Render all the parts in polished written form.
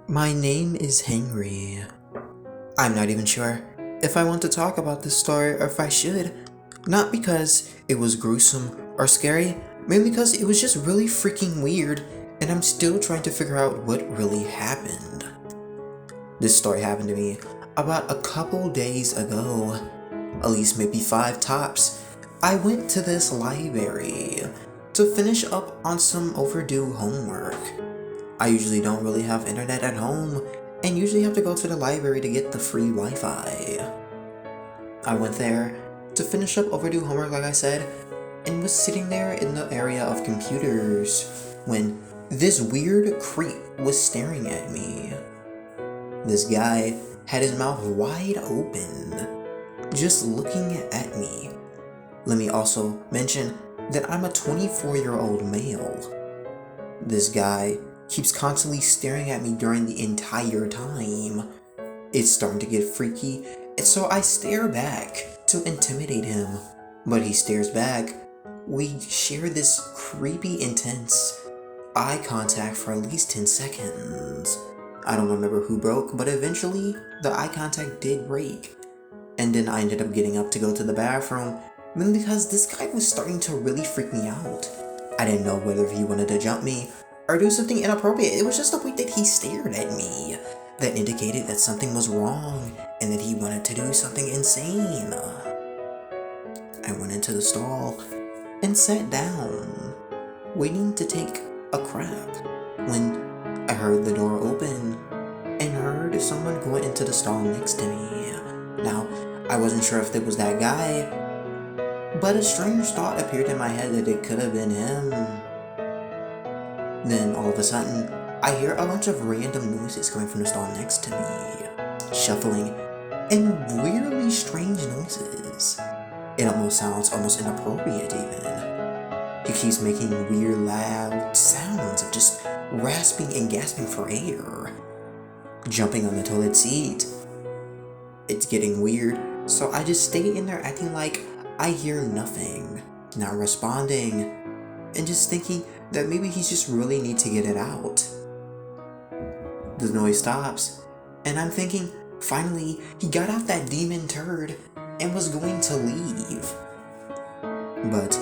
My name is Henry. I'm not even sure if I want to talk about this story or if I should. Not because it was gruesome or scary, mainly because it was just really freaking weird and I'm still trying to figure out what really happened. This story happened to me about a couple days ago, at least maybe 5 tops. I went to this library to finish up on some overdue homework. I usually don't really have internet at home and usually have to go to the library to get the free Wi-Fi. I went there to finish up overdue homework like I said and was sitting there in the area of computers when this weird creep was staring at me. This guy had his mouth wide open, just looking at me. Let me also mention that I'm a 24-year-old male. This guy keeps constantly staring at me during the entire time. It's starting to get freaky, and so I stare back to intimidate him. But he stares back. We share this creepy, intense eye contact for at least 10 seconds. I don't remember who broke, but eventually the eye contact did break. And then I ended up getting up to go to the bathroom, mainly because this guy was starting to really freak me out. I didn't know whether he wanted to jump me or do something inappropriate. It was just the way that he stared at me that indicated that something was wrong and that he wanted to do something insane. I went into the stall and sat down, waiting to take a crap, when I heard the door open and heard someone go into the stall next to me. Now, I wasn't sure if it was that guy, but a strange thought appeared in my head that it could have been him. Then, all of a sudden, I hear a bunch of random noises coming from the stall next to me. Shuffling, and weirdly strange noises. It almost sounds almost inappropriate even. He keeps making weird loud sounds of just rasping and gasping for air. Jumping on the toilet seat. It's getting weird, so I just stay in there acting like I hear nothing, not responding, and just thinking that maybe he just really needs to get it out. The noise stops, and I'm thinking, finally, he got out that demon turd and was going to leave. But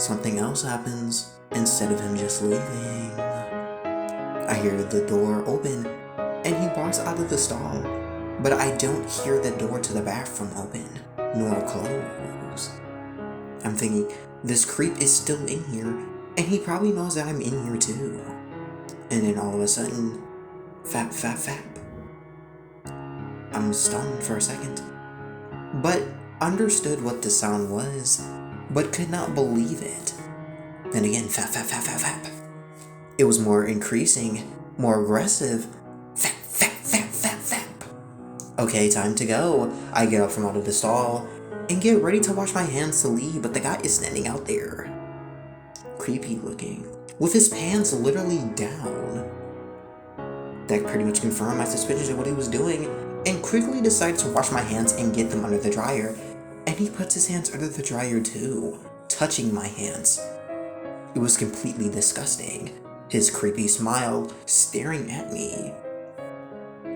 something else happens instead of him just leaving. I hear the door open, and he walks out of the stall, but I don't hear the door to the bathroom open, nor close. I'm thinking, this creep is still in here, and he probably knows that I'm in here too. And then all of a sudden, fap, fap, fap. I'm stunned for a second, but understood what the sound was, but could not believe it. Then again, fap, fap, fap, fap, fap. It was more increasing, more aggressive. Fap, fap, fap, fap, fap. Okay, time to go. I get up from out of the stall and get ready to wash my hands to leave, but the guy is standing out there. Creepy looking, with his pants literally down. That pretty much confirmed my suspicions of what he was doing, and quickly decided to wash my hands and get them under the dryer, and he puts his hands under the dryer too, touching my hands. It was completely disgusting, his creepy smile staring at me.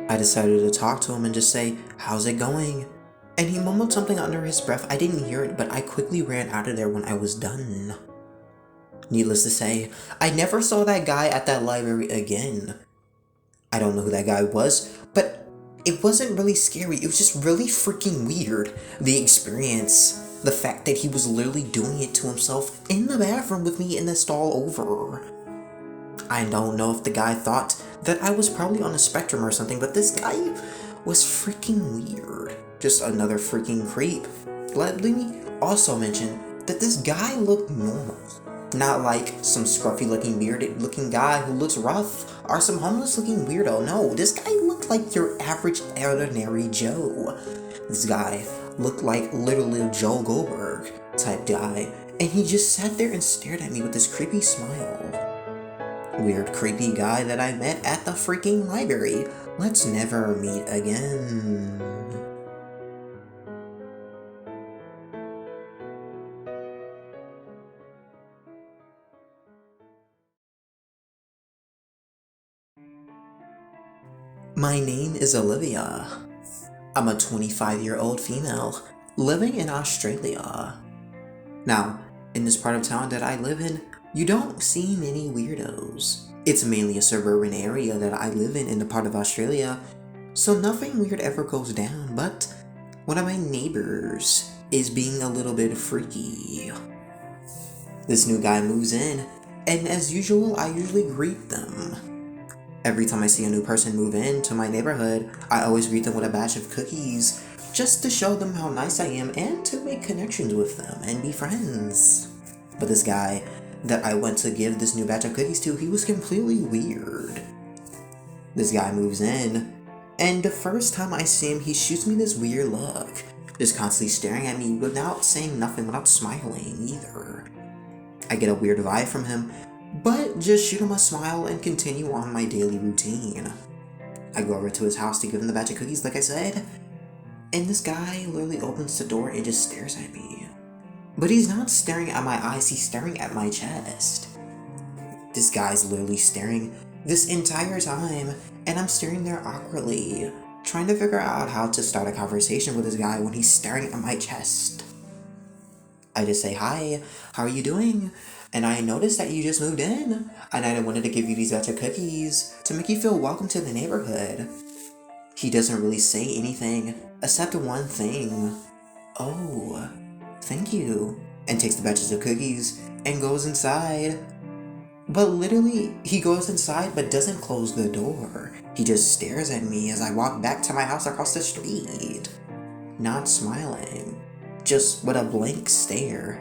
I decided to talk to him and just say, "How's it going?" And he mumbled something under his breath. I didn't hear it, but I quickly ran out of there when I was done. Needless to say, I never saw that guy at that library again. I don't know who that guy was, but it wasn't really scary. It was just really freaking weird. The experience, the fact that he was literally doing it to himself in the bathroom with me in the stall over. I don't know if the guy thought that I was probably on a spectrum or something, but this guy was freaking weird. Just another freaking creep. Let me also mention that this guy looked normal. Not like some scruffy looking bearded looking guy who looks rough or some homeless looking weirdo. No, this guy looked like your average ordinary Joe. This guy looked like literally Joe Goldberg type guy, and he just sat there and stared at me with this creepy smile. Weird creepy guy that I met at the freaking library. Let's never meet again. My name is Olivia. I'm a 25-year-old female living in Australia. Now, in this part of town that I live in, you don't see many weirdos. It's mainly a suburban area that I live in the part of Australia, so nothing weird ever goes down, but one of my neighbors is being a little bit freaky. This new guy moves in, and as usual, I usually greet them. Every time I see a new person move into my neighborhood, I always greet them with a batch of cookies, just to show them how nice I am and to make connections with them and be friends. But this guy that I went to give this new batch of cookies to, he was completely weird. This guy moves in, and the first time I see him, he shoots me this weird look, just constantly staring at me without saying nothing, without smiling either. I get a weird vibe from him, but just shoot him a smile and continue on my daily routine. I go over to his house to give him the batch of cookies like I said, and this guy literally opens the door and just stares at me. But he's not staring at my eyes, he's staring at my chest. This guy's literally staring this entire time, and I'm staring there awkwardly, trying to figure out how to start a conversation with this guy when he's staring at my chest. I just say, "Hi, how are you doing? And I noticed that you just moved in, and I wanted to give you these batch of cookies to make you feel welcome to the neighborhood." He doesn't really say anything, except one thing. "Oh, thank you," and takes the batches of cookies and goes inside. But literally, he goes inside but doesn't close the door. He just stares at me as I walk back to my house across the street. Not smiling, just with a blank stare.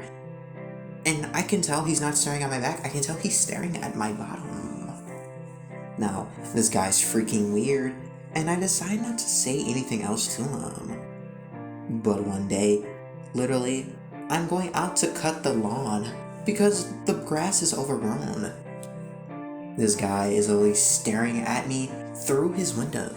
And I can tell he's not staring at my back, I can tell he's staring at my bottom. Now, this guy's freaking weird, and I decide not to say anything else to him. But one day, literally, I'm going out to cut the lawn because the grass is overgrown. This guy is always staring at me through his window.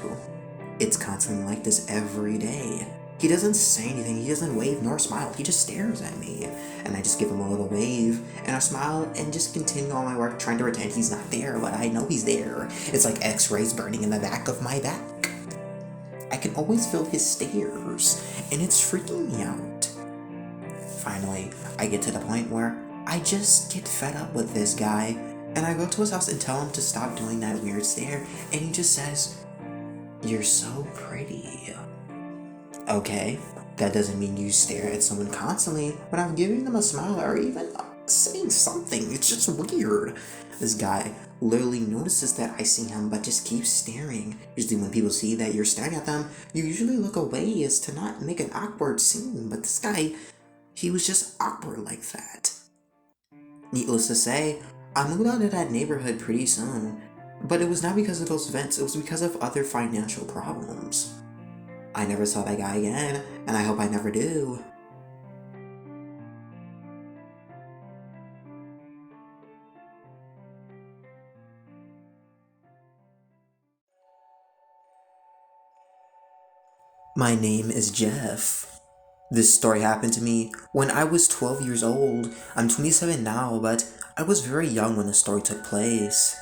It's constantly like this every day. He doesn't say anything, he doesn't wave nor smile, he just stares at me. And I just give him a little wave and a smile and just continue on my work trying to pretend he's not there, but I know he's there. It's like X-rays burning in the back of my back. I can always feel his stares, and it's freaking me out. Finally, I get to the point where I just get fed up with this guy, and I go to his house and tell him to stop doing that weird stare, and he just says, "You're so pretty." Okay, that doesn't mean you stare at someone constantly, but I'm giving them a smile or even saying something. It's just weird. This guy literally notices that I see him but just keeps staring. Usually when people see that you're staring at them, you usually look away as to not make an awkward scene, but this guy, he was just awkward like that. Needless to say, I moved out of that neighborhood pretty soon, but it was not because of those events, it was because of other financial problems. I never saw that guy again, and I hope I never do. My name is Jeff. This story happened to me when I was 12 years old. I'm 27 now, but I was very young when the story took place.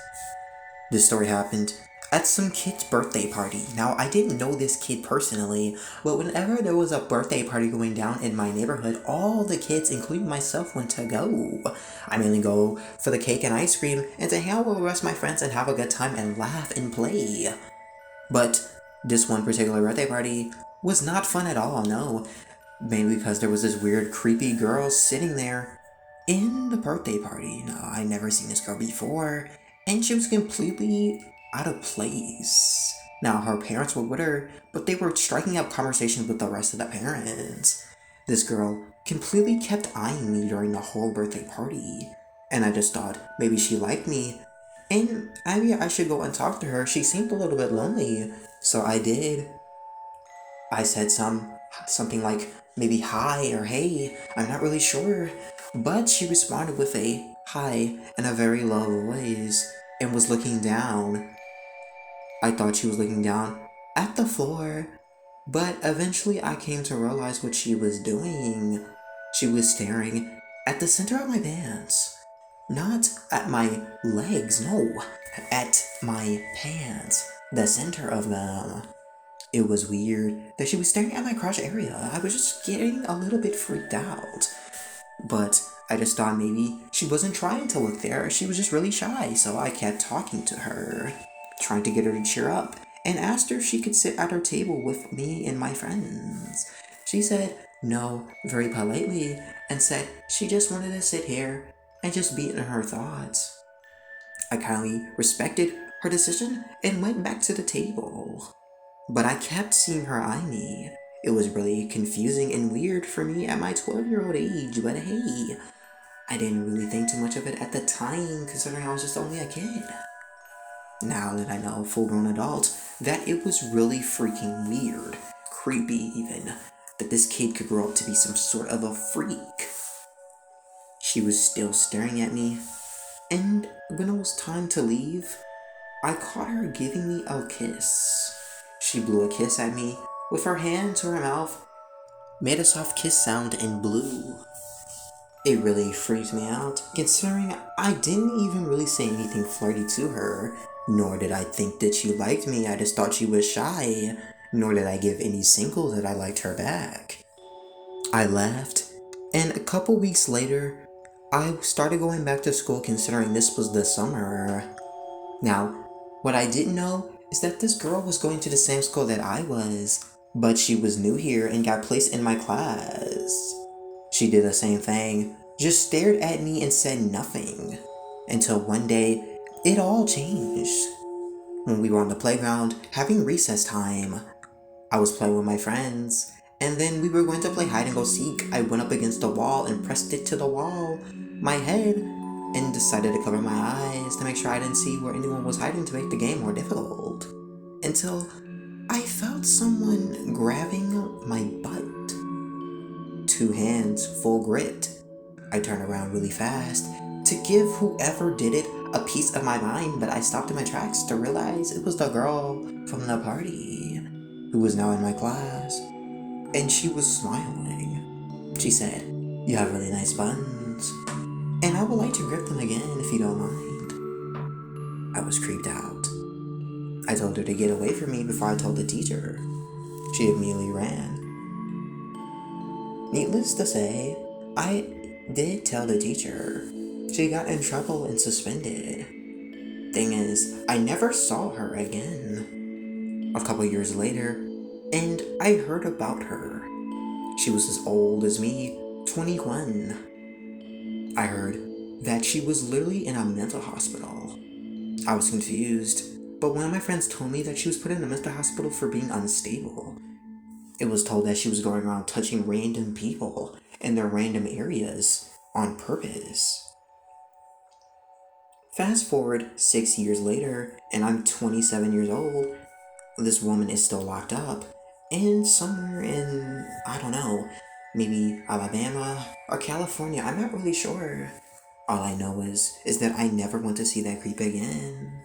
This story happened at some kid's birthday party. Now, I didn't know this kid personally, but whenever there was a birthday party going down in my neighborhood, all the kids, including myself, went to go. I mainly go for the cake and ice cream and to hang out with the rest of my friends and have a good time and laugh and play. But this one particular birthday party was not fun at all, no. Mainly because there was this weird, creepy girl sitting there in the birthday party. Now, I'd never seen this girl before, and she was completely out of place. Now, her parents were with her, but they were striking up conversations with the rest of the parents. This girl completely kept eyeing me during the whole birthday party, and I just thought maybe she liked me, and maybe I should go and talk to her. She seemed a little bit lonely, so I did. I said something like maybe hi or hey, I'm not really sure, but she responded with a hi in a very low voice and was looking down. I thought she was looking down at the floor, but eventually I came to realize what she was doing. She was staring at the center of my pants. Not at my legs, no, at my pants. the center of them. It was weird that she was staring at my crotch area. I was just getting a little bit freaked out. But I just thought maybe she wasn't trying to look there. She was just really shy, so I kept talking to her, trying to get her to cheer up, and asked her if she could sit at her table with me and my friends. She said no very politely and said she just wanted to sit here and just be in her thoughts. I kindly respected her decision and went back to the table. But I kept seeing her eye me. It was really confusing and weird for me at my 12-year-old age, but hey, I didn't really think too much of it at the time considering I was just only a kid. Now that I know, full grown adult, that it was really freaking weird, creepy even, that this kid could grow up to be some sort of a freak. She was still staring at me, and when it was time to leave, I caught her giving me a kiss. She blew a kiss at me with her hand to her mouth, made a soft kiss sound, and blew. It really freaked me out, considering I didn't even really say anything flirty to her, nor did I think that she liked me. I just thought she was shy, nor did I give any signal that I liked her back. I left, and a couple weeks later, I started going back to school considering this was the summer. Now, what I didn't know is that this girl was going to the same school that I was, but she was new here and got placed in my class. She did the same thing, just stared at me and said nothing. Until one day, it all changed. When we were on the playground having recess time, I was playing with my friends, and then we were going to play hide and go seek. I went up against the wall and pressed it to the wall, my head, and decided to cover my eyes to make sure I didn't see where anyone was hiding to make the game more difficult. Until I felt someone grabbing my butt. 2 hands full gripped. I turned around really fast to give whoever did it a piece of my mind, but I stopped in my tracks to realize it was the girl from the party who was now in my class, and she was smiling. She said, "You have really nice buns, and I would like to grip them again if you don't mind." I was creeped out. I told her to get away from me before I told the teacher. She immediately ran. Needless to say, I did tell the teacher. She got in trouble and suspended. Thing is, I never saw her again. A couple years later, and I heard about her. She was as old as me, 21. I heard that she was literally in a mental hospital. I was confused, but one of my friends told me that she was put in a mental hospital for being unstable. It was told that she was going around touching random people in their random areas on purpose. Fast forward 6 years later, and I'm 27 years old. This woman is still locked up, and somewhere in, I don't know, maybe Alabama or California, I'm not really sure. All I know is that I never want to see that creep again.